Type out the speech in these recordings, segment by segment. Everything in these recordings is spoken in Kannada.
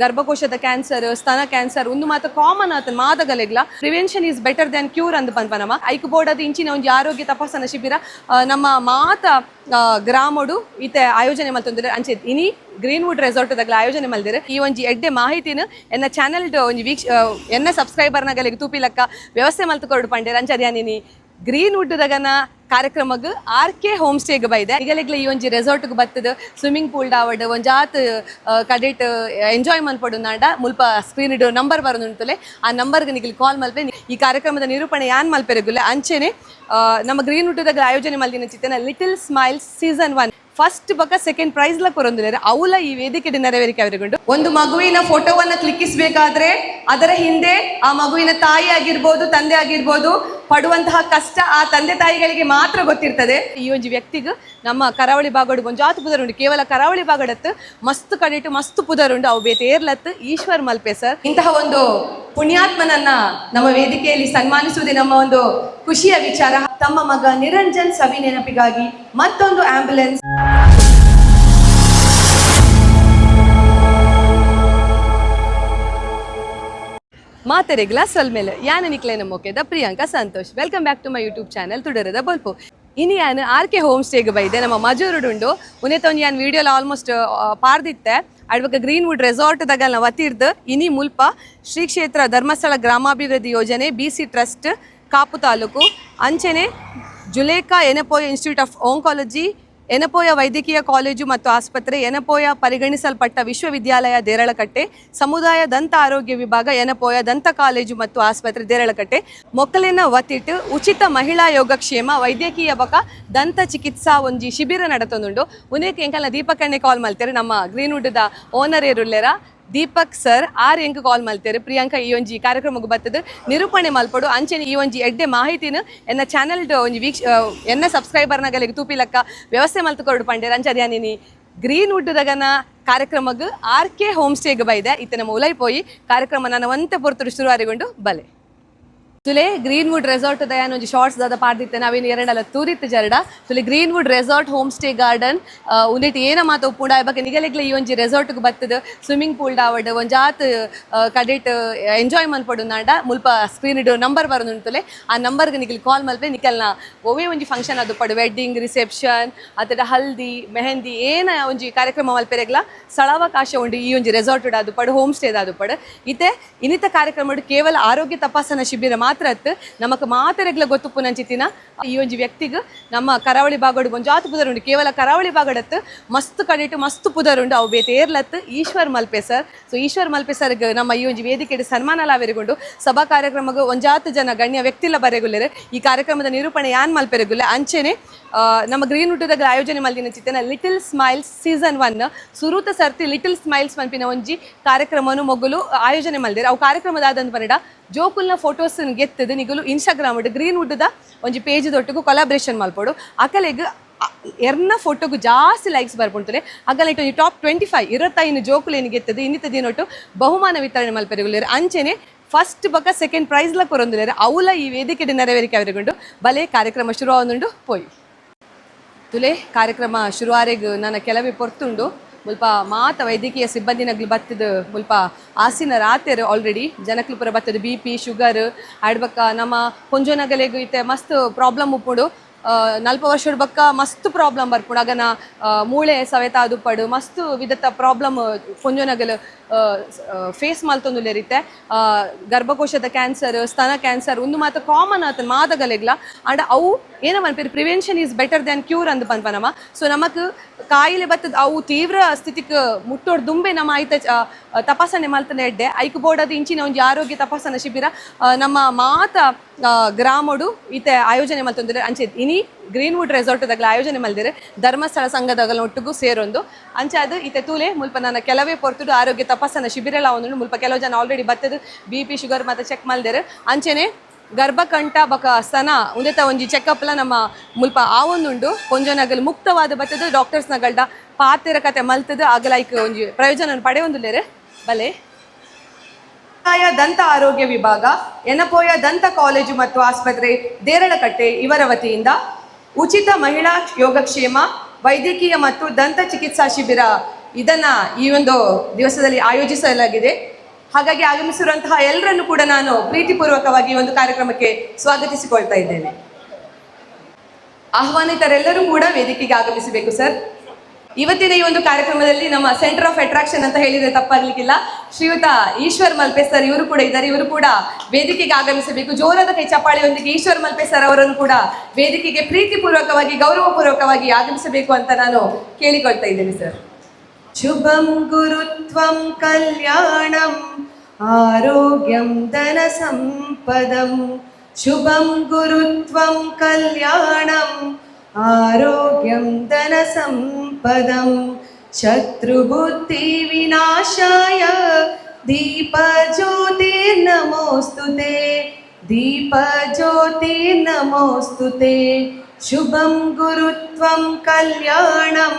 ಗರ್ಭಕೋಶದ ಕ್ಯಾನ್ಸರ್ ಸ್ತನ ಕ್ಯಾನ್ಸರ್ ಒಂದು ಮಾತ್ರ ಕಾಮನ್ ಆತನ ಮಾದಗಲೆಗ್ಲ prevention is better than cure ಅಂದ್ ಪನ್ಪನಮ ಐಕ್ ಬೋರ್ಡದ ಇಂಚಿನ ಒಂಜಿ ಆರೋಗ್ಯ ತಪಾಸಣಾ ಶಿಬಿರ ನಮ್ಮ ಮಾತ ಗ್ರಾಮಡು ಈತೆ ಆಯೋಜನೆ ಮಲ್ತೊಂದಿರ ಅಂಚೆ ಇನಿ ಗ್ರೀನ್ವುಡ್ ರೆಸಾರ್ಟ್ ದಾಗಲ ಆಯೋಜನೆ ಮಲ್ದಿರ ಈ ಒಂಜಿ ಎಡ್ಡೆ ಮಾಹಿತಿನ ಎನ್ನ ಚಾನೆಲ್ ಒಂಜಿ ಎನ್ನ ಸಬ್ಸ್ಕ್ರೈಬರ್ನಗಲಿಗೆ ತೂಪಿಲಕ್ಕ ವ್ಯವಸ್ಥೆ ಮಲ್ತುಕೊರ್ಡು ಪಂಡೇರ ಅಂಚ ಯಾನಿನಿ ಗ್ರೀನ್ವುಡ್ ದಗನ ಕಾರ್ಯಕ್ರಮಕ್ಕೆ ಆರ್ಕೆ ಹೋಮ್ ಸ್ಟೇಗೆ ಬೈದೆ ಈಗಲೆಗ್ಲ ಈ ಒಂಜಿ ರೆಸಾರ್ಟ್ಗೆ ಬತ್ತದ ಸ್ವಿಮ್ಮಿಂಗ್ ಪೂಲ್ ದಾವಡ್ ಒಂಜಾತ್ ಕಡೆಟ್ ಎಂಜಾಯ್ ಮಲ್ಪಡು ನಾಡ ಮುಲ್ಪ ಸ್ಕ್ರೀನ್ ಇಡೋ ನಂಬರ್ ಬರೋದುಂಟಲೆ ಆ ನಂಬರ್ಗೆ ನಿಗಲಿ ಕಾಲ್ ಮಲ್ಪೆ ಈ ಕಾರ್ಯಕ್ರಮದ ನಿರೂಪಣೆ ಯಾನ್ ಮಲ್ಪೆರಗುಲ್ಲ ಅಂಚೆನೆ ನಮ್ಮ ಗ್ರೀನ್ವುಡ್ ದಾಗ ಆಯೋಜನೆ ಮಲ್ದಿನ ಚಿತ್ತನ ಲಿಟಲ್ ಸ್ಮೈಲ್ಸ್ ಸೀಸನ್ 1 ಫಸ್ಟ್ ಬಕ ಸೆಕೆಂಡ್ ಪ್ರೈಸ್ ಲ ಕೊರೊಂದಿದ್ದಾರೆ ಅವಲ ಈ ವೇದಿಕೆ ನೆರವೇರಿಕೆ ಅವರಿಗೊಂಡು ಒಂದು ಮಗುವಿನ ಫೋಟೋವನ್ನು ಕ್ಲಿಕ್ಕಿಸಬೇಕಾದ್ರೆ ಅದರ ಹಿಂದೆ ಆ ಮಗುವಿನ ತಾಯಿ ಆಗಿರ್ಬೋದು ತಂದೆ ಆಗಿರ್ಬೋದು ಪಡುವಂತಹ ಕಷ್ಟ ಆ ತಂದೆ ತಾಯಿಗಳಿಗೆ ಮಾತ್ರ ಗೊತ್ತಿರ್ತದೆ ಈ ಒಂದು ವ್ಯಕ್ತಿಗೆ ನಮ್ಮ ಕರಾವಳಿ ಭಾಗಡು ಒಂಜಾತು ಪುದರುಂಡು ಕೇವಲ ಕರಾವಳಿ ಭಾಗಡತ್ತು ಮಸ್ತ್ ಕಡಿಟು ಮಸ್ತ್ ಪುದರುಂಡು ಅವು ಬೇತೆ ಏರ್ಲತ್ತು ಈಶ್ವರ್ ಮಲ್ಪೆ ಸರ್ ಇಂತಹ ಒಂದು ಪುಣ್ಯಾತ್ಮನನ್ನ ನಮ್ಮ ವೇದಿಕೆಯಲ್ಲಿ ಸನ್ಮಾನಿಸುವುದೇ ನಮ್ಮ ಒಂದು ಖುಷಿಯ ವಿಚಾರ ತಮ್ಮ ಮಗ ನಿರಂಜನ್ ಸವಿ ನೆನಪಿಗಾಗಿ ಮತ್ತೊಂದು ಆಂಬ್ಯುಲೆನ್ಸ್ ಮಾತೆರೆಗ್ಲ ಸೊಲ್ಮೇಲೆ ಯಾನ ನಿಕ್ಲೇನ ಮೊಕೆದ Priyanka Santosh welcome back to my YouTube channel ತುಡರದ ಬೊಲ್ಪು ಇನಿ ಯಾನ್ ಆರ್ಕೆ ಹೋಮ್ ಸ್ಟೇಗೆ ಬೈದೆ ನಮ್ಮ ಮಜೂರುಡುಂಡು ಉನೇತೊಂದು ಯಾನ್ ವಿಡಿಯೋಲ ಆಲ್ಮೋಸ್ಟ್ ಪಾರ್ದಿತ್ತೆ ಅಡ್ವಕ ಗ್ರೀನ್ವುಡ್ ರೆಸಾರ್ಟ್ ದಾಗಲ್ನ ವತಿರ್ದು ಇನಿ ಮುಲ್ಪ ಶ್ರೀ ಕ್ಷೇತ್ರ ಧರ್ಮಸ್ಥಳ ಗ್ರಾಮಾಭಿವೃದ್ಧಿ ಯೋಜನೆ BC ಟ್ರಸ್ಟ್ ಕಾಪು ತಾಲೂಕು ಅಂಚೆನೆ ಜುಲೇಖಾ ಎನಪೋಯ ಇನ್ಸ್ಟಿಟ್ಯೂಟ್ ಆಫ್ ಓಂಕಾಲಜಿ ಎನಪೋಯ ವೈದ್ಯಕೀಯ ಕಾಲೇಜು ಮತ್ತು ಆಸ್ಪತ್ರೆ ಎನಪೋಯ ಪರಿಗಣಿಸಲ್ಪಟ್ಟ ವಿಶ್ವವಿದ್ಯಾಲಯ ದೇರಳಕಟ್ಟೆ ಸಮುದಾಯ ದಂತ ಆರೋಗ್ಯ ವಿಭಾಗ ಎನಪೋಯ ದಂತ ಕಾಲೇಜು ಮತ್ತು ಆಸ್ಪತ್ರೆ ದೇರಳಕಟ್ಟೆ ಮೊಕ್ಕಲಿನ ವತಿಟ್ಟು ಉಚಿತ ಮಹಿಳಾ ಯೋಗಕ್ಷೇಮ ವೈದ್ಯಕೀಯ ಬಕ ದಂತ ಚಿಕಿತ್ಸಾ ಒಂಜಿ ಶಿಬಿರ ನಡತೊಂದುಂಡು ಉನೇಕ್ ಎಂಕಲ್ನ ದೀಪಕಣ್ಣೆ ಕಾಲ್ ಮಲ್ತೇರೆ ನಮ್ಮ ಗ್ರೀನ್ವುಡ್ದ ಓನರ್ ಏರುಲ್ಲೆರ ದೀಪಕ್ ಸರ್ ಆರ್ ಎಂಕ್ ಕಾಲ್ ಮಲ್ತೇರೆ ಪ್ರಿಯಾಂಕಾ ಈ ಒಂಜಿ ಕಾರ್ಯಕ್ರಮಕ್ಕೆ ಬರ್ತದೆ ನಿರೂಪಣೆ ಮಲ್ಪಡು ಅಂಚೆನೆ ಈ ಒಂಜಿ ಎಡ್ಡೆ ಮಾಹಿತಿನ ಎನ್ನ ಚಾನೆಲ್ ಒಂಜಿ ಎನ್ನ ಸಬ್ಸ್ಕ್ರೈಬರ್ನಗಲಿಗೆ ತೂಪಿಲಕ್ಕ ವ್ಯವಸ್ಥೆ ಮಲ್ತುಕೊರ್ಡು ಪಂಡೇರ ಅಂಚ ಯಾನಿನಿ ಗ್ರೀನ್ವುಡ್ ದಗನ ಕಾರ್ಯಕ್ರಮಕ್ಕೆ ಆರ್ಕೆ ಹೋಮ್ ಸ್ಟೇಗೆ ಬೈದೆ ಇತ್ತೆ ನಮ್ಮ ಉಲೈ ಪೋಯಿ ಕಾರ್ಯಕ್ರಮ ನನ್ನ ಒಂತೆ ಪೊರ್ತುಡು ಶುರುವಾರಿಗೊಂಡು ಬಲೆ ತುಲೆ ಗ್ರೀನ್ವುಡ್ ರೆಸಾರ್ಟ್ ದಯಾನ್ ಒಂಜಿ ಶಾರ್ಟ್ಸ್ ದಾದ ಪಾರ್ದಿತ್ತೆ ನಾವೇನು ಎರಡಲ್ಲ ತೂರಿತ್ತು ಜರಡ ತುಲೆ Greenwood resort home stay garden ಉಂದಿಟ್ಟು ಏನ ಮಾತು ಒಪ್ಪುಂಡ ಬಗ್ಗೆ ನಿಗಲೆಗ್ಲ ಈ ಒಂಜಿ ರೆಸಾರ್ಟ್ಗೆ ಬತ್ತದ ಸ್ವಿಮ್ಮಿಂಗ್ ಪೂಲ್ ದಾವಡ್ ಒಂಜಾತ್ ಕಡೆಟ್ ಎಂಜಾಯ್ ಮಲ್ಪಡು ನಾಡ ಮುಲ್ಪ ಸ್ಕ್ರೀನ್ ಇಡೋ ನಂಬರ್ ಬರೋದುಂಟುಲೆ ಆ ನಂಬರ್ಗೆ ನಿಗಲಿ ಕಾಲ್ ಮಲ್ಪೆ ನಿಕಲ್ನ ಒವೇ ಒಂಜಿ ಫಂಕ್ಷನ್ ಅದು ಪಡು ವೆಡ್ಡಿಂಗ್ ರಿಸೆಪ್ಷನ್ ಅಥವಾ ಹಲ್ದಿ ಮೆಹಂದಿ ಏನ ಒಂಜಿ ಕಾರ್ಯಕ್ರಮ ಮಲ್ಪೆರೆಗ್ಲ ಸ್ಥಳಾವಕಾಶ ಉಂಡು ಈ ಒಂಜಿ ರೆಸಾರ್ಟ್ ಅದು ಪಡು ಹೋಮ್ ಸ್ಟೇ ಅದು ಪಡು ಇತ್ತೆ ಇನ್ನಿತ ಕಾರ್ಯಕ್ರಮ ಕೇವಲ ಆರೋಗ್ಯ ತಪಾಸಣಾ ಶಿಬಿರ ಮಾತ್ರ ನಮಕ್ ಮಾತೆರೆಗ್ಲ ಗೊತ್ತು ಪುನಂಚಿತ್ತಿನ ಈ ಒಂಜಿ ವ್ಯಕ್ತಿಗೆ ನಮ್ಮ ಕರಾವಳಿ ಭಾಗಡು ಒಂಜಾತು ಪುದರುಂಡು ಕೇವಲ ಕರಾವಳಿ ಭಾಗಡತ್ತು ಮಸ್ತ್ ಕಡಿಟು ಮಸ್ತ್ ಪುದರುಂಡು ಅವು ಬೇತೆ ಏರ್ಲತ್ತು ಈಶ್ವರ್ ಮಲ್ಪೆ ಸರ್ ಸೊ ಈಶ್ವರ್ ಮಲ್ಪೆ ಸರ್ಗೆ ನಮ್ಮ ಈ ಒಂಜಿ ವೇದಿಕೆ ಸನ್ಮಾನ ಲಾವೆರಿಗೊಂಡು ಸಭಾ ಕಾರ್ಯಕ್ರಮಕ್ಕೆ ಒಂಜಾತು ಜನ ಗಣ್ಯ ವ್ಯಕ್ತಿಲ ಬರೆಗುಲ್ಲೆರು ಈ ಕಾರ್ಯಕ್ರಮದ ನಿರೂಪಣೆ ಯಾನ್ ಮಲ್ಪೆರೆಗುಲ್ಲೆ ಅಂಚೆನೆ ನಮ್ಮ ಗ್ರೀನ್ವುಡ್ ದಾಗ ಆಯೋಜನೆ ಮಲ್ದಿನ ಚಿತ್ತನ ಲಿಟಲ್ ಸ್ಮೈಲ್ಸ್ ಸೀಸನ್ 1 ಸುರೂತ ಸರ್ತಿ ಲಿಟಲ್ ಸ್ಮೈಲ್ಸ್ ಮನ್ಪಿನ ಒಂಜಿ ಕಾರ್ಯಕ್ರಮನು ಮೊಗಲು ಆಯೋಜನೆ ಮಲ್ದಿರ ಅವು ಕಾರ್ಯಕ್ರಮದಾದಂತ ಪನ್ನಡ ಜೋಕುಲ್ನ ಫೋಟೋಸ್ ಗೆತ್ತದು ನಿಗಲು ಇನ್ಸ್ಟಾಗ್ರಾಮ್ ಗ್ರೀನ್ವುಡ್ ದ ಒಂಜಿ ಪೇಜ್ ದೊಟ್ಟಿಗೂ ಕೊಲಾಬ್ರೇಷನ್ ಮಲ್ಪಡು ಅಕಲೆಗ್ ಎರ್ನ ಫೋಟೋಗೂ ಜಾಸ್ತಿ ಲೈಕ್ಸ್ ಬರ್ಪುಂಟಲೆ ಅಗಲ ಇಟ್ಟು ಟಾಪ್ 25 25 ಜೋಕುಲು ಏನು ಗೆತ್ತದು ಇನ್ನಿತ ದಿನೊಟ್ಟು ಬಹುಮಾನ ವಿತರಣೆ ಮಲ್ಪೆರೆಗುಲ್ಲೇರು ಅಂಚೆನೆ ಫಸ್ಟ್ ಬಕ ಸೆಕೆಂಡ್ ಪ್ರೈಸ್ ಲ ಕೊರೊಂದಿದ್ದಾರೆ ಅವಲ ಈ ವೇದಿಕೆ ನೆರವೇರಿಕೆ ಅವರಿಗೊಂಡು ಬಲೆ ಕಾರ್ಯಕ್ರಮ ಶುರು ಆವೊಂದುಂಡು ಪೋಯಿ ತುಲೆ ಕಾರ್ಯಕ್ರಮ ಶುರುವಾರೆಗ್ ನನ್ನ ಕೆಲವೇ ಪೊರ್ತುಂಡು ಮುಲ್ಪ ಮಾತ ವೈದ್ಯಕೀಯ ಸಿಬ್ಬಂದಿನಗ್ಲು ಬತ್ತದ ಮುಲ್ಪ ಆಸಿನ ರಾತೆರು ಆಲ್ರೆಡಿ ಜನಕ್ಲು ಪೂರ ಬತ್ತದ BP ಶುಗರ್ ಆಡ್ಬಕ್ಕ ನಮ್ಮ ಕೊಂಜೋನಗಲೆಗ್ ಇತ್ತೆ ಮಸ್ತ್ ಪ್ರಾಬ್ಲಮ್ ಉಪ್ಪುಂಡು 40 ವರ್ಷದ ಬಕ್ಕ ಮಸ್ತ್ ಪ್ರಾಬ್ಲಮ್ ಬರ್ಪುಂಡು ಅಗನ ಮೂಳೆ ಸವೆತ ಅದು ಪಡು ಮಸ್ತ್ ವಿಧತ ಪ್ರಾಬ್ಲಮ್ ಕೊಂಜೋನಗಲು ಫೇಸ್ ಮಲ್ತೊಂದುಲ್ಲೆರಿತ್ತೆ ಗರ್ಭಕೋಶದ ಕ್ಯಾನ್ಸರ್ ಸ್ತನ ಕ್ಯಾನ್ಸರ್ ಒಂದು ಮಾತ್ರ ಕಾಮನ್ ಆತನ ಮಾದಗಲೆಗ್ಲ ಅಂಡ್ ಅವು ಏನ ಮನ್ಪೇರು prevention is better than cure ಅಂದ್ ಪನ್ಪನಮ ಸೊ ನಮಕ್ ಕಾಯಿಲೆ ಬತ್ತದ ಅವು ತೀವ್ರ ಸ್ಥಿತಿಗೆ ಮುಟ್ಟೋಡ್ ದುಂಬೆ ನಮ್ಮ ಆಯ್ತ ತಪಾಸಣೆ ಮಲ್ತನ ಎಡ್ಡೆ ಐಕ್ ಬೋರ್ಡದ ಇಂಚಿನ ಒಂಜಿ ಆರೋಗ್ಯ ತಪಾಸಣಾ ಶಿಬಿರ ನಮ್ಮ ಮಾತ ಗ್ರಾಮಡು ಈತೆ ಆಯೋಜನೆ ಮಲ್ತೊಂದಿರ ಅಂಚೆ ಇನಿ ಗ್ರೀನ್ವುಡ್ ರೆಸಾರ್ಟ್ ದಾಗಲ ಆಯೋಜನೆ ಮಲ್ದಿರೆ ಧರ್ಮಸ್ಥಳ ಸಂಘದಾಗಲ ಒಟ್ಟಿಗೂ ಸೇರೊಂದು ಅಂಚೆ ಅದು ಈತೆ ತೂಲೆ ಮುಲ್ಪ ನನ್ನ ಕೆಲವೇ ಪೊರ್ತುಡು ಆರೋಗ್ಯ ತಪಾಸಣಾ ಶಿಬಿರ ಎಲ್ಲ ಒಂದು ಮುಲ್ಪ ಕೆಲವು ಜನ ಆಲ್ರೆಡಿ ಬತ್ತದ BP ಶುಗರ್ ಮತ್ತೆ ಚೆಕ್ ಮಲ್ದಿರು ಅಂಚೆನೆ ಗರ್ಭಕಂಠ ಬಕ ಸ್ತನ ಉಂದೆತ ಒಂಜಿ ಚೆಕಪ್ಲ ನಮ್ಮ ಮುಲ್ಪ ಆವೊಂದುಂಡು ಕೊಂಜನಗಲ್ ಮುಕ್ತವಾದ ಬತ್ತದ ಡಾಕ್ಟರ್ಸ್ನಗಲ್ಡ ಪಾತೆರ ಕತೆ ಮಲ್ತದ ಆಗಲೈಕ್ ಒಂಜಿ ಪ್ರಯೋಜನ ಪಡೆಯೊಂದುಲ್ಲೇರೆ ಬಲೆ ದಂತ ಆರೋಗ್ಯ ವಿಭಾಗ ಎನಪೋಯ ದಂತ ಕಾಲೇಜು ಮತ್ತು ಆಸ್ಪತ್ರೆ ದೇರಳಕಟ್ಟೆ ಇವರ ವತಿಯಿಂದ ಉಚಿತ ಮಹಿಳಾ ಯೋಗಕ್ಷೇಮ ವೈದ್ಯಕೀಯ ಮತ್ತು ದಂತ ಚಿಕಿತ್ಸಾ ಶಿಬಿರ ಇದನ್ನ ಈ ಒಂದು ದಿವಸದಲ್ಲಿ ಆಯೋಜಿಸಲಾಗಿದೆ. ಹಾಗಾಗಿ ಆಗಮಿಸಿರುವಂತಹ ಎಲ್ಲರನ್ನು ಕೂಡ ನಾನು ಪ್ರೀತಿಪೂರ್ವಕವಾಗಿ ಒಂದು ಕಾರ್ಯಕ್ರಮಕ್ಕೆ ಸ್ವಾಗತಿಸಿಕೊಳ್ತಾ ಇದ್ದೇನೆ. ಆಹ್ವಾನಿತರೆಲ್ಲರೂ ಕೂಡ ವೇದಿಕೆಗೆ ಆಗಮಿಸಬೇಕು ಸರ್. ಇವತ್ತಿನ ಈ ಒಂದು ಕಾರ್ಯಕ್ರಮದಲ್ಲಿ ನಮ್ಮ ಸೆಂಟರ್ ಆಫ್ ಅಟ್ರಾಕ್ಷನ್ ಅಂತ ಹೇಳಿದ್ರೆ ತಪ್ಪಾಗ್ಲಿಕ್ಕಿಲ್ಲ, ಶ್ರೀಯುತ ಈಶ್ವರ್ ಮಲ್ಪೆ ಸರ್ ಇವರು ಕೂಡ ಇದ್ದಾರೆ. ಇವರು ಕೂಡ ವೇದಿಕೆಗೆ ಆಗಮಿಸಬೇಕು. ಜೋರಾದ ಕೈ ಚಪ್ಪಾಳೆಯೊಂದಿಗೆ ಈಶ್ವರ್ ಮಲ್ಪೆ ಸರ್ ಅವರನ್ನು ಕೂಡ ವೇದಿಕೆಗೆ ಪ್ರೀತಿಪೂರ್ವಕವಾಗಿ ಗೌರವಪೂರ್ವಕವಾಗಿ ಆಗಮಿಸಬೇಕು ಅಂತ ನಾನು ಕೇಳಿಕೊಳ್ತಾ ಇದ್ದೇನೆ ಸರ್. ಶುಭಂ ಗುರುತ್ವಂ ಕಲ್ಯಾಣಂ ಆರೋಗ್ಯಂ ಧನ ಸಂಪದಂ. ಶುಭಂ ಗುರುತ್ವಂ ಕಲ್ಯಾಣಂ ಆರೋಗ್ಯಂ ಧನ ಸಂಪದಂ. ಶತ್ರುಬುದ್ಧಿ ವಿನಾಶಾಯ ದೀಪ ಜ್ಯೋತಿ ನಮೋಸ್ತುತೆ. ದೀಪ ಜ್ಯೋತಿ ನಮೋಸ್ತುತೆ. ಶುಭಂ ಗುರುತ್ವಂ ಕಲ್ಯಾಣಂ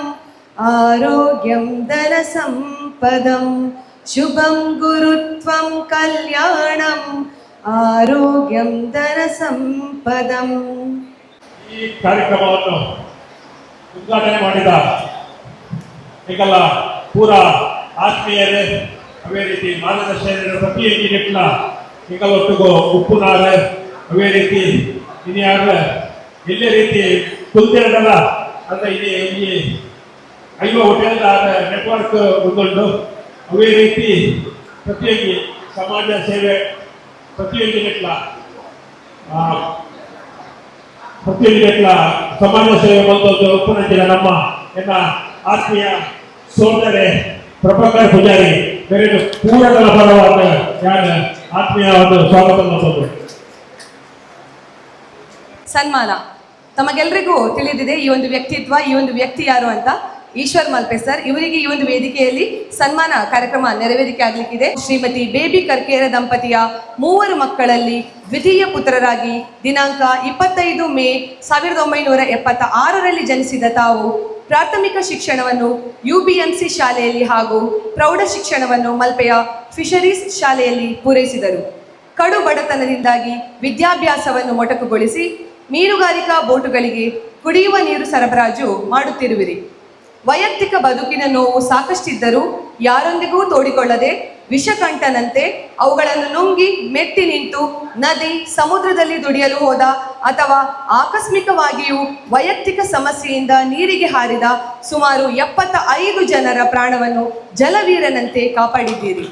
ಆರೋಗ್ಯಂ ಧನ ಸಂಪದಂ. ಶುಭಂ ಗುರುತ್ವಂ ಕಲ್ಯಾಣಂ ಆರೋಗ್ಯಂ ಧನ ಸಂಪದಂ. ಈ ಕಾರ್ಯಕ್ರಮವನ್ನು ಉದ್ಘಾಟನೆ ಮಾಡಿದ ಈಗೆಲ್ಲ ಪೂರ ಆತ್ಮೀಯರೇ, ಅವೇ ರೀತಿ ಮಾರ್ಗದರ್ಶನ ಪ್ರತಿಯೊಂದಿನ ಈಗಲ ಒಟ್ಟಿಗೂ ಉಪ್ಪುನಾರ, ಅವೇ ರೀತಿ ಇನ್ಯಾರ ಎಲ್ಲೇ ರೀತಿ ಕುಂದಿರಲ್ಲ ಅಂತ ಇಲ್ಲಿ ಈ 5 ಹೋಟೆಲ್ ನೆಟ್ವರ್ಕ್ ಒಂದುಂಟು. ಅವೇ ರೀತಿ ಪ್ರತಿಯೊಂದು ಸಮಾಜ ಸೇವೆ ಪ್ರತಿಯೊಂದಿನ ಸಮಾಜ ಸೇವೆ ಬಂದದ್ದು ಉಪ್ಪುನಂಚಿನ ನಮ್ಮ ಎಲ್ಲ ಆತ್ಮೀಯ ಸೋದರೇ ಪ್ರಭಾಕರ್ ಪೂಜಾರಿ ಬೇರೆ ಪೂರ್ಣಗಳ ಫಲವಾದ ಯಾರು ಆತ್ಮೀಯ ಒಂದು ಸ್ವಾಗತ ಮಾಡೋದು. ಸನ್ಮಾನ ತಮಗೆಲ್ಲರಿಗೂ ತಿಳಿದಿದೆ ಈ ಒಂದು ವ್ಯಕ್ತಿತ್ವ, ಈ ಒಂದು ವ್ಯಕ್ತಿ ಯಾರು ಅಂತ. ಈಶ್ವರ್ ಮಲ್ಪೆ ಸರ್ ಇವರಿಗೆ ಈ ಒಂದು ವೇದಿಕೆಯಲ್ಲಿ ಸನ್ಮಾನ ಕಾರ್ಯಕ್ರಮ ನೆರವೇರಿಕೆ ಆಗಲಿಕ್ಕಿದೆ. ಶ್ರೀಮತಿ ಬೇಬಿ ಕರ್ಕೇರ ದಂಪತಿಯ 3 ಮಕ್ಕಳಲ್ಲಿ ದ್ವಿತೀಯ ಪುತ್ರರಾಗಿ ದಿನಾಂಕ 25 ಮೇ 1976ರಲ್ಲಿ ಜನಿಸಿದ ತಾವು ಪ್ರಾಥಮಿಕ ಶಿಕ್ಷಣವನ್ನು UBMC ಶಾಲೆಯಲ್ಲಿ ಹಾಗೂ ಪ್ರೌಢ ಶಿಕ್ಷಣವನ್ನು ಮಲ್ಪೆಯ ಫಿಶರೀಸ್ ಶಾಲೆಯಲ್ಲಿ ಪೂರೈಸಿದರು. ಕಡು ಬಡತನದಿಂದಾಗಿ ವಿದ್ಯಾಭ್ಯಾಸವನ್ನು ಮೊಟಕುಗೊಳಿಸಿ ಮೀನುಗಾರಿಕಾ ಬೋಟುಗಳಿಗೆ ಕುಡಿಯುವ ನೀರು ಸರಬರಾಜು ಮಾಡುತ್ತಿರುವಿರಿ. ವೈಯಕ್ತಿಕ ಬದುಕಿನ ನೋವು ಸಾಕಷ್ಟಿದ್ದರೂ ಯಾರೊಂದಿಗೂ ತೋಡಿಕೊಳ್ಳದೆ ವಿಷಕಂಠನಂತೆ ಅವುಗಳನ್ನು ನುಂಗಿ ಮೆಟ್ಟಿ ನಿಂತು ನದಿ ಸಮುದ್ರದಲ್ಲಿ ದುಡಿಯಲು ಹೋದ ಅಥವಾ ಆಕಸ್ಮಿಕವಾಗಿಯೂ ವೈಯಕ್ತಿಕ ಸಮಸ್ಯೆಯಿಂದ ನೀರಿಗೆ ಹಾರಿದ ಸುಮಾರು 75 ಜನರ ಪ್ರಾಣವನ್ನು ಜಲವೀರನಂತೆ ಕಾಪಾಡಿದ್ದೀರಿ.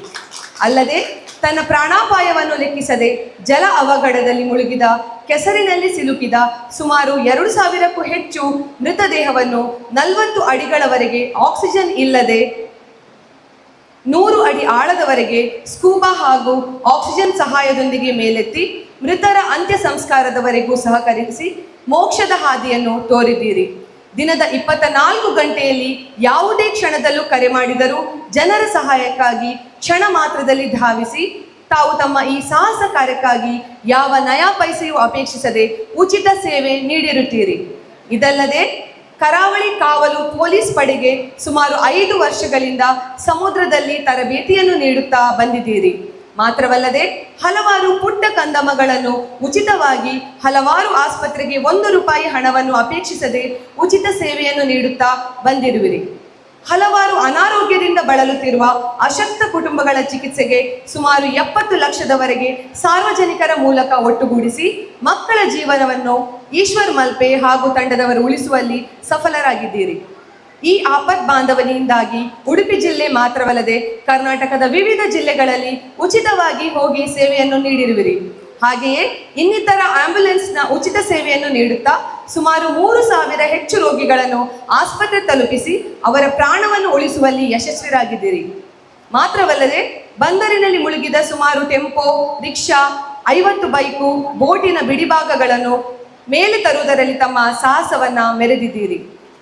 ಅಲ್ಲದೆ ತನ್ನ ಪ್ರಾಣಾಪಾಯವನ್ನು ಲೆಕ್ಕಿಸದೆ ಜಲ ಅವಘಡದಲ್ಲಿ ಮುಳುಗಿದ, ಕೆಸರಿನಲ್ಲಿ ಸಿಲುಕಿದ ಸುಮಾರು 2000ಕ್ಕೂ ಹೆಚ್ಚು ಮೃತದೇಹವನ್ನು 40 ಅಡಿಗಳವರೆಗೆ ಆಕ್ಸಿಜನ್ ಇಲ್ಲದೆ 100 ಅಡಿ ಆಳದವರೆಗೆ ಸ್ಕೂಬಾ ಹಾಗೂ ಆಕ್ಸಿಜನ್ ಸಹಾಯದೊಂದಿಗೆ ಮೇಲೆತ್ತಿ ಮೃತರ ಅಂತ್ಯ ಸಂಸ್ಕಾರದವರೆಗೂ ಸಹಕರಿಸಿ ಮೋಕ್ಷದ ಹಾದಿಯನ್ನು ತೋರಿದ್ದೀರಿ. ದಿನದ 24 ಗಂಟೆಯಲ್ಲಿ ಯಾವುದೇ ಕ್ಷಣದಲ್ಲೂ ಕರೆ ಮಾಡಿದರೂ ಜನರ ಸಹಾಯಕ್ಕಾಗಿ ಕ್ಷಣ ಮಾತ್ರದಲ್ಲಿ ಧಾವಿಸಿ ತಾವು ತಮ್ಮ ಈ ಸಾಹಸ ಕಾರ್ಯಕ್ಕಾಗಿ ಯಾವ ನಯಾ ಪೈಸೆಯೂ ಅಪೇಕ್ಷಿಸದೆ ಉಚಿತ ಸೇವೆ ನೀಡಿರುತ್ತೀರಿ. ಇದಲ್ಲದೆ ಕರಾವಳಿ ಕಾವಲು ಪೊಲೀಸ್ ಪಡೆಗೆ ಸುಮಾರು 5 ವರ್ಷಗಳಿಂದ ಸಮುದ್ರದಲ್ಲಿ ತರಬೇತಿಯನ್ನು ನೀಡುತ್ತಾ ಬಂದಿದ್ದೀರಿ. ಮಾತ್ರವಲ್ಲದೆ ಹಲವಾರು ಪುಟ್ಟ ಕಂದಮ್ಮಗಳನ್ನು ಉಚಿತವಾಗಿ ಹಲವಾರು ಆಸ್ಪತ್ರೆಗೆ 1 ರೂಪಾಯಿ ಹಣವನ್ನು ಅಪೇಕ್ಷಿಸದೆ ಉಚಿತ ಸೇವೆಯನ್ನು ನೀಡುತ್ತಾ ಬಂದಿರುವಿರಿ. ಹಲವಾರು ಅನಾರೋಗ್ಯದಿಂದ ಬಳಲುತ್ತಿರುವ ಅಶಕ್ತ ಕುಟುಂಬಗಳ ಚಿಕಿತ್ಸೆಗೆ ಸುಮಾರು 70 ಲಕ್ಷದವರೆಗೆ ಸಾರ್ವಜನಿಕರ ಮೂಲಕ ಒಟ್ಟುಗೂಡಿಸಿ ಮಕ್ಕಳ ಜೀವನವನ್ನು ಈಶ್ವರ್ ಮಲ್ಪೆ ಹಾಗೂ ತಂಡದವರು ಉಳಿಸುವಲ್ಲಿ ಸಫಲರಾಗಿದ್ದೀರಿ. ಈ ಆಪತ್ ಬಾಂಧವನಿಂದಾಗಿ ಉಡುಪಿ ಜಿಲ್ಲೆ ಮಾತ್ರವಲ್ಲದೆ ಕರ್ನಾಟಕದ ವಿವಿಧ ಜಿಲ್ಲೆಗಳಲ್ಲಿ ಉಚಿತವಾಗಿ ಹೋಗಿ ಸೇವೆಯನ್ನು ನೀಡಿರುವಿರಿ. ಹಾಗೆಯೇ ಇನ್ನಿತರ ಆಂಬ್ಯುಲೆನ್ಸ್ನ ಉಚಿತ ಸೇವೆಯನ್ನು ನೀಡುತ್ತಾ ಸುಮಾರು 3000 ಹೆಚ್ಚು ರೋಗಿಗಳನ್ನು ಆಸ್ಪತ್ರೆ ತಲುಪಿಸಿ ಅವರ ಪ್ರಾಣವನ್ನು ಉಳಿಸುವಲ್ಲಿ ಯಶಸ್ವಿಯಾಗಿದ್ದೀರಿ. ಮಾತ್ರವಲ್ಲದೆ ಬಂದರಿನಲ್ಲಿ ಮುಳುಗಿದ ಸುಮಾರು ಟೆಂಪೋ, ರಿಕ್ಷಾ, 50 ಬೈಕು, ಬೋಟಿನ ಬಿಡಿಭಾಗಗಳನ್ನು ಮೇಲೆ ತರುವುದರಲ್ಲಿ ತಮ್ಮ ಸಾಹಸವನ್ನ ಮೆರೆದಿದ್ದೀರಿ.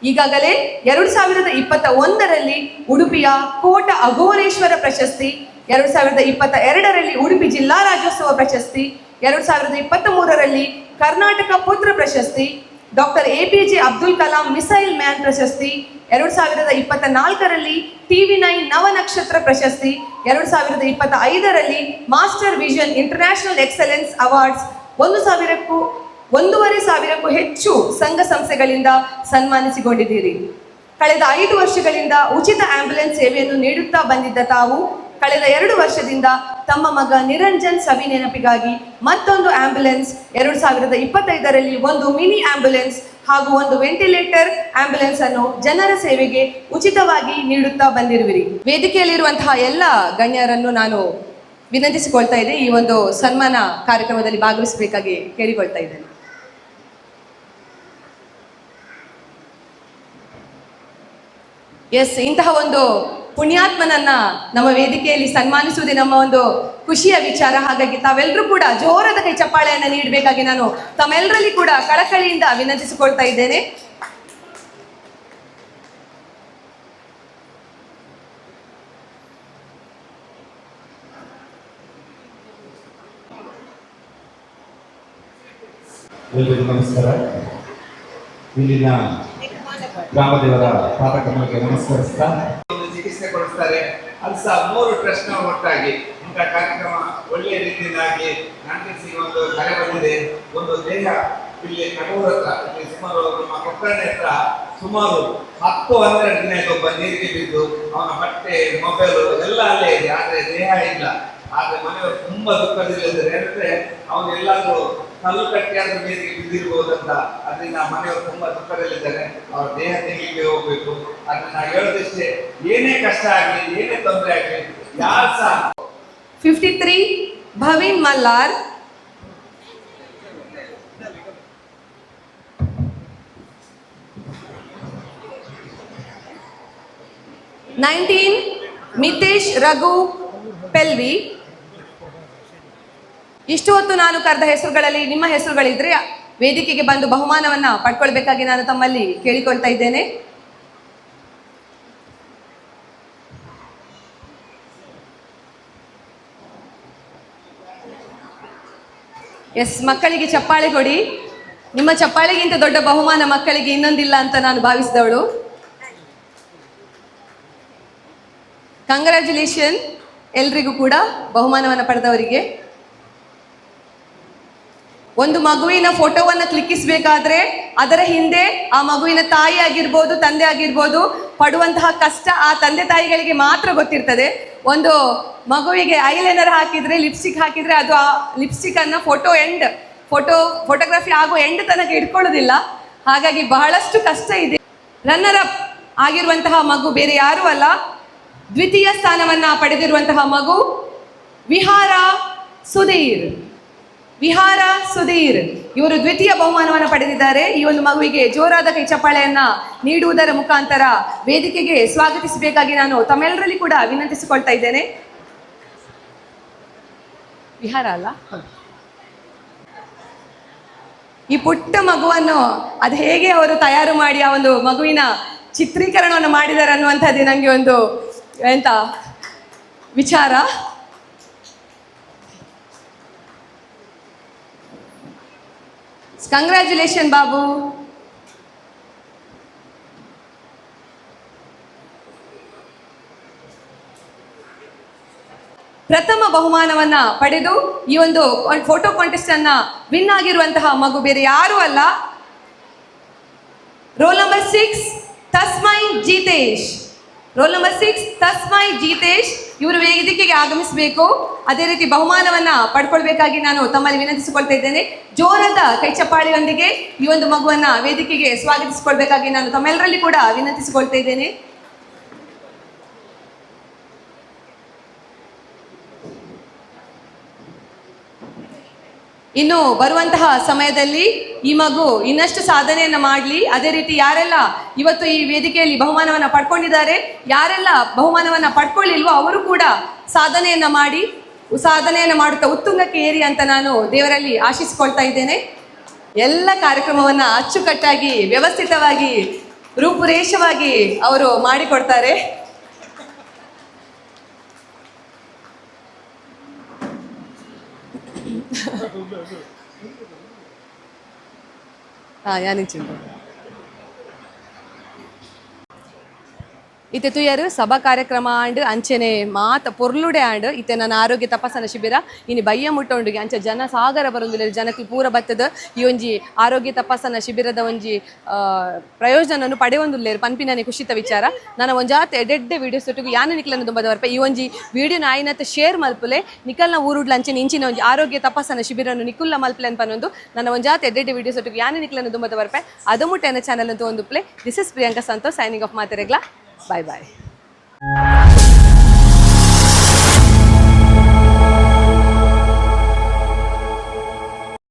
ಈಗಾಗಲೇ 2021ರಲ್ಲಿ ಉಡುಪಿಯ ಕೋಟ ಅಘೋರೇಶ್ವರ ಪ್ರಶಸ್ತಿ, 2022ರಲ್ಲಿ ಉಡುಪಿ ಜಿಲ್ಲಾ ರಾಜ್ಯೋತ್ಸವ ಪ್ರಶಸ್ತಿ, 2023ರಲ್ಲಿ ಕರ್ನಾಟಕ ಪುತ್ರ ಪ್ರಶಸ್ತಿ, doctor APJ Abdul Kalam missile man ಪ್ರಶಸ್ತಿ, 2024ರಲ್ಲಿ TV9 ನವನಕ್ಷತ್ರ ಪ್ರಶಸ್ತಿ, 2025ರಲ್ಲಿ master vision international excellence awards, 1,500ಕ್ಕೂ ಹೆಚ್ಚು ಸಂಘ ಸಂಸ್ಥೆಗಳಿಂದ ಸನ್ಮಾನಿಸಿಕೊಂಡಿದ್ದೀರಿ. ಕಳೆದ 5 ವರ್ಷಗಳಿಂದ ಉಚಿತ ಆಂಬ್ಯುಲೆನ್ಸ್ ಸೇವೆಯನ್ನು ನೀಡುತ್ತಾ ಬಂದಿದ್ದ ತಾವು ಕಳೆದ 2 ವರ್ಷದಿಂದ ತಮ್ಮ ಮಗ ನಿರಂಜನ್ ಸವಿ ನೆನಪಿಗಾಗಿ ಮತ್ತೊಂದು ಆಂಬ್ಯುಲೆನ್ಸ್ 2025ರಲ್ಲಿ ಒಂದು ಮಿನಿ ಆಂಬ್ಯುಲೆನ್ಸ್ ಹಾಗೂ ಒಂದು ವೆಂಟಿಲೇಟರ್ ಆಂಬ್ಯುಲೆನ್ಸ್ ಅನ್ನು ಜನರ ಸೇವೆಗೆ ಉಚಿತವಾಗಿ ನೀಡುತ್ತಾ ಬಂದಿರುವಿರಿ. ವೇದಿಕೆಯಲ್ಲಿರುವಂತಹ ಎಲ್ಲ ಗಣ್ಯರನ್ನು ನಾನು ವಿನಂತಿಸಿಕೊಳ್ತಾ ಇದ್ದೆ ಈ ಒಂದು ಸನ್ಮಾನ ಕಾರ್ಯಕ್ರಮದಲ್ಲಿ ಭಾಗವಹಿಸಬೇಕಾಗಿ ಕೇಳಿಕೊಳ್ತಾ ಇದ್ದೇನೆ. ಎಸ್, ಇಂತಹ ಒಂದು ಪುಣ್ಯಾತ್ಮನನ್ನ ನಮ್ಮ ವೇದಿಕೆಯಲ್ಲಿ ಸನ್ಮಾನಿಸುವುದೇ ನಮ್ಮ ಒಂದು ಖುಷಿಯ ವಿಚಾರ. ಹಾಗಾಗಿ ತಾವೆಲ್ಲರೂ ಕೂಡ ಜೋರಾದ ಕೈ ಚಪ್ಪಾಳೆಯನ್ನು ನೀಡಬೇಕಾಗಿ ನಾನು ತಮ್ಮೆಲ್ಲರಲ್ಲಿ ಕೂಡ ಕಳಕಳಿಯಿಂದ ವಿನಂತಿಸಿಕೊಳ್ತಾ ಇದ್ದೇನೆ. ಎಲ್ಲರಿಗೂ ನಮಸ್ಕಾರ. ಇಲ್ಲಿನ ಗ್ರಾಮದೇವರ ಪಾದಕಮಲಕ್ಕೆ ನಮಸ್ಕರಿಸ್ತಾ ಒಂದು ಚಿಕಿತ್ಸೆ ಕೊಡಿಸ್ತಾರೆ. ಅದು ಸಹ 3 ಟ್ರಸ್ಟ್ ಒಟ್ಟಾಗಿ ಇಂಥ ಕಾರ್ಯಕ್ರಮ ಒಳ್ಳೆಯ ರೀತಿಯಿಂದಾಗಿ ನನಗೆ ಒಂದು ಕರೆ ಬಂದಿದೆ. ಒಂದು ದೇಹ ಇಲ್ಲಿ ನಡೂರ ಹತ್ರ ಇಲ್ಲಿ ಸುಮಾರು ನಮ್ಮ ಕೊಕ್ಕರ್ಣೆ ಹತ್ರ ಸುಮಾರು 10-12 ದಿನ ಒಬ್ಬ ನೀರಿಗೆ ಬಿದ್ದು ಅವನ ಬಟ್ಟೆ ಮೊಬೈಲು ಎಲ್ಲ ಅಲ್ಲೇ ಇದೆ, ಆದರೆ ದೇಹ ಇಲ್ಲ. ಆದ್ರೆ ಮನೆಯವರು ತುಂಬಾ ದುಃಖದಲ್ಲಿದ್ದಾರೆ. ಏನಂದ್ರೆ ಅವನು ಎಲ್ಲಾದ್ರೂ ಕಲ್ಲು ಕಟ್ಟಿಯಾದ್ರೂ ನೀರಿಗೆ ಬಿದ್ದಿರ್ಬೋದಂತ. ಅದರಿಂದ ಮನೆಯವರು ತುಂಬಾ ದುಃಖದಲ್ಲಿದ್ದಾರೆ. ಅವ್ರ ದೇಹ ತೆಗಿಲಿಕ್ಕೆ ಹೋಗ್ಬೇಕು. ಅದನ್ನ ನಾವು ಹೇಳೋದಿಷ್ಟೇ, ಏನೇ ಕಷ್ಟ ಆಗಲಿ ಏನೇ ತೊಂದರೆ ಆಗಲಿ ಯಾರು ಸಹ 53 ಭವಿನ್ ಮಲ್ಲಾರ್, 19 ಮಿತೇಶ್ ರಘು ಪೆಲ್ವಿ. ಇಷ್ಟು ಹೊತ್ತು ನಾನು ಕರೆದ ಹೆಸರುಗಳಲ್ಲಿ ನಿಮ್ಮ ಹೆಸರುಗಳಿದ್ರೆ ವೇದಿಕೆಗೆ ಬಂದು ಬಹುಮಾನವನ್ನ ಪಡ್ಕೊಳ್ಬೇಕಾಗಿ ನಾನು ತಮ್ಮಲ್ಲಿ ಕೇಳಿಕೊಳ್ತಾ ಇದ್ದೇನೆ. ಎಸ್, ಮಕ್ಕಳಿಗೆ ಚಪ್ಪಾಳೆ ಕೊಡಿ. ನಿಮ್ಮ ಚಪ್ಪಾಳೆಗಿಂತ ದೊಡ್ಡ ಬಹುಮಾನ ಮಕ್ಕಳಿಗೆ ಇನ್ನೊಂದಿಲ್ಲ ಅಂತ ನಾನು ಭಾವಿಸಿದವಳು. ಕಂಗ್ರ್ಯಾಚುಲೇಷನ್ ಎಲ್ರಿಗೂ ಕೂಡ ಬಹುಮಾನವನ್ನು ಪಡೆದವರಿಗೆ. ಒಂದು ಮಗುವಿನ ಫೋಟೋವನ್ನು ಕ್ಲಿಕ್ಕಿಸಬೇಕಾದ್ರೆ ಅದರ ಹಿಂದೆ ಆ ಮಗುವಿನ ತಾಯಿ ಆಗಿರ್ಬೋದು, ತಂದೆ ಆಗಿರ್ಬೋದು, ಪಡುವಂತಹ ಕಷ್ಟ ಆ ತಂದೆ ತಾಯಿಗಳಿಗೆ ಮಾತ್ರ ಗೊತ್ತಿರ್ತದೆ. ಒಂದು ಮಗುವಿಗೆ ಐಲೈನರ್ ಹಾಕಿದ್ರೆ, ಲಿಪ್ಸ್ಟಿಕ್ ಹಾಕಿದ್ರೆ ಅದು ಆ ಲಿಪ್ಸ್ಟಿಕ್ ಅನ್ನ ಫೋಟೋಗ್ರಫಿ ಆಗೋ ಎಂಡ್ ತನಕ ಇಟ್ಕೊಳ್ಳೋದಿಲ್ಲ. ಹಾಗಾಗಿ ಬಹಳಷ್ಟು ಕಷ್ಟ ಇದೆ. ರನ್ನರ್ ಅಪ್ ಆಗಿರುವಂತಹ ಮಗು ಬೇರೆ ಯಾರೂ ಅಲ್ಲ, ದ್ವಿತೀಯ ಸ್ಥಾನವನ್ನ ಪಡೆದಿರುವಂತಹ ಮಗು ವಿಹಾರ ಸುಧೀರ್. ಇವರು ದ್ವಿತೀಯ ಬಹುಮಾನವನ್ನು ಪಡೆದಿದ್ದಾರೆ. ಈ ಒಂದು ಮಗುವಿಗೆ ಜೋರಾದ ಕೈ ಚಪ್ಪಾಳೆಯನ್ನ ನೀಡುವುದರ ಮುಖಾಂತರ ವೇದಿಕೆಗೆ ಸ್ವಾಗತಿಸಬೇಕಾಗಿ ನಾನು ತಮ್ಮೆಲ್ಲರಲ್ಲಿ ಕೂಡ ವಿನಂತಿಸಿಕೊಳ್ತಾ ಇದ್ದೇನೆ. ವಿಹಾರ ಅಲ್ಲ, ಈ ಪುಟ್ಟ ಮಗುವನ್ನು ಅದು ಹೇಗೆ ಅವರು ತಯಾರು ಮಾಡಿ ಆ ಒಂದು ಮಗುವಿನ ಚಿತ್ರೀಕರಣವನ್ನು ಮಾಡಿದ್ದಾರೆ ಅನ್ನುವಂಥದ್ದೇ ನನಗೆ ಒಂದು ಎಂತ ವಿಚಾರ. ಕಂಗ್ರ್ಯಾಚುಲೇಷನ್ ಬಾಬು. ಪ್ರಥಮ ಬಹುಮಾನವನ್ನ ಪಡೆದು ಈ ಒಂದು ಫೋಟೋ ಕಾಂಟೆಸ್ಟ್ ಅನ್ನ ವಿನ್ ಆಗಿರುವಂತಹ ಮಗು ಬೇರೆ ಯಾರೂ ಅಲ್ಲ, ರೋಲ್ ನಂಬರ್ 6 ತಸ್ಮೈ ಜೀತೇಶ್. ಇವರು ವೇದಿಕೆಗೆ ಆಗಮಿಸಬೇಕು. ಅದೇ ರೀತಿ ಬಹುಮಾನವನ್ನ ಪಡ್ಕೊಳ್ಬೇಕಾಗಿ ನಾನು ತಮ್ಮಲ್ಲಿ ವಿನಂತಿಸಿಕೊಳ್ತಾ ಇದ್ದೇನೆ. ಜೋರಾದ ಕೈ ಚಪ್ಪಾಳೆಯೊಂದಿಗೆ ಈ ಒಂದು ಮಗುವನ್ನ ವೇದಿಕೆಗೆ ಸ್ವಾಗತಿಸಿಕೊಳ್ಬೇಕಾಗಿ ನಾನು ತಮ್ಮೆಲ್ಲರಲ್ಲಿ ಕೂಡ ವಿನಂತಿಸಿಕೊಳ್ತಾ ಇದ್ದೇನೆ. ಇನ್ನು ಬರುವಂತಹ ಸಮಯದಲ್ಲಿ ಈ ಮಗು ಇನ್ನಷ್ಟು ಸಾಧನೆಯನ್ನ ಮಾಡಲಿ. ಅದೇ ರೀತಿ ಯಾರೆಲ್ಲ ಇವತ್ತು ಈ ವೇದಿಕೆಯಲ್ಲಿ ಬಹುಮಾನವನ್ನ ಪಡ್ಕೊಂಡಿದ್ದಾರೆ, ಯಾರೆಲ್ಲ ಬಹುಮಾನವನ್ನ ಪಡ್ಕೊಳ್ಳಿಲ್ವೋ ಅವರು ಕೂಡ ಸಾಧನೆಯನ್ನ ಮಾಡುತ್ತಾ ಉತ್ತುಂಗಕ್ಕೆ ಏರಿ ಅಂತ ನಾನು ದೇವರಲ್ಲಿ ಆಶಿಸಿಕೊಳ್ತಾ ಇದ್ದೇನೆ. ಎಲ್ಲ ಕಾರ್ಯಕ್ರಮವನ್ನ ಅಚ್ಚುಕಟ್ಟಾಗಿ ವ್ಯವಸ್ಥಿತವಾಗಿ ರೂಪುರೇಷವಾಗಿ ಅವರು ಮಾಡಿಕೊಡ್ತಾರೆ. ಇತ್ತೆ ತುಯರು ಸಭಾ ಕಾರ್ಯಕ್ರಮ ಆಂಡ್ ಅಂಚೆನೆ ಮಾತ ಪೊರ್ಲುಡೆ ಆಂಡ್ ಇತ್ತೆ ನನ್ನ ಆರೋಗ್ಯ ತಪಾಸಣಾ ಶಿಬಿರ ಇನಿ ಬಯ್ಯ ಮುಟ್ಟೊಂಡುಗೆ ಅಂಚೆ ಜನ ಸಾಗರ ಬರೋದಿಲ್ಲ ಜನಕ್ಕೆ ಪೂರ ಬತ್ತದ ಈ ಒಂಜಿ ಆರೋಗ್ಯ ತಪಾಸಣಾ ಶಿಬಿರದ ಒಂಜಿ ಪ್ರಯೋಜನವನ್ನು ಪಡೆಯೊಂದುಲ್ಲೇರು ಪನ್ಪಿನನೆ ಖುಷಿತ ವಿಚಾರ ನಾನು ಒಂಜಾತ್ ಎಡೆಡ್ಡೆ ವಿಡಿಯೋಸ್ ಒಟ್ಟಿಗೆ ಯಾನು ನಿಕ್ಲನ್ನು ತುಂಬ ಬರ್ಪೆ ಈ ಒಂಜಿ ವಿಡಿಯೋನ ಆಯ್ನತ್ತೆ ಶೇರ್ ಮಲ್ಪುಲೆ ನಿಕಲ್ನ ಊರುಡ್ಲ ಅಂಚೆನೆ ಇಂಚಿನ ಒಂಜಿ ಆರೋಗ್ಯ ತಪಾಸಣಾ ಶಿಬಿರನ್ನು ನಿಕುಲ್ಲ ಮಲ್ಪಲೆ ಅನ್ಪನೊಂದು ನನ್ನ ಒಂಜಾತ್ ಎಡೆಡ್ಡೆ ವಿಡಿಯೋಸ್ ಒಟ್ಟಿಗೆ ಯಾನು ನಿಕ್ಲನ್ನು ತುಂಬ ಬರ್ಪೆ ಅದು ಮುಟ್ಟೆನ ಚಾನಲ್ ಅಂತ ಒಂದು play this is Priyanka Santosh signing off ಮಾತೆರೆಗ್ಲಾ. Bye bye.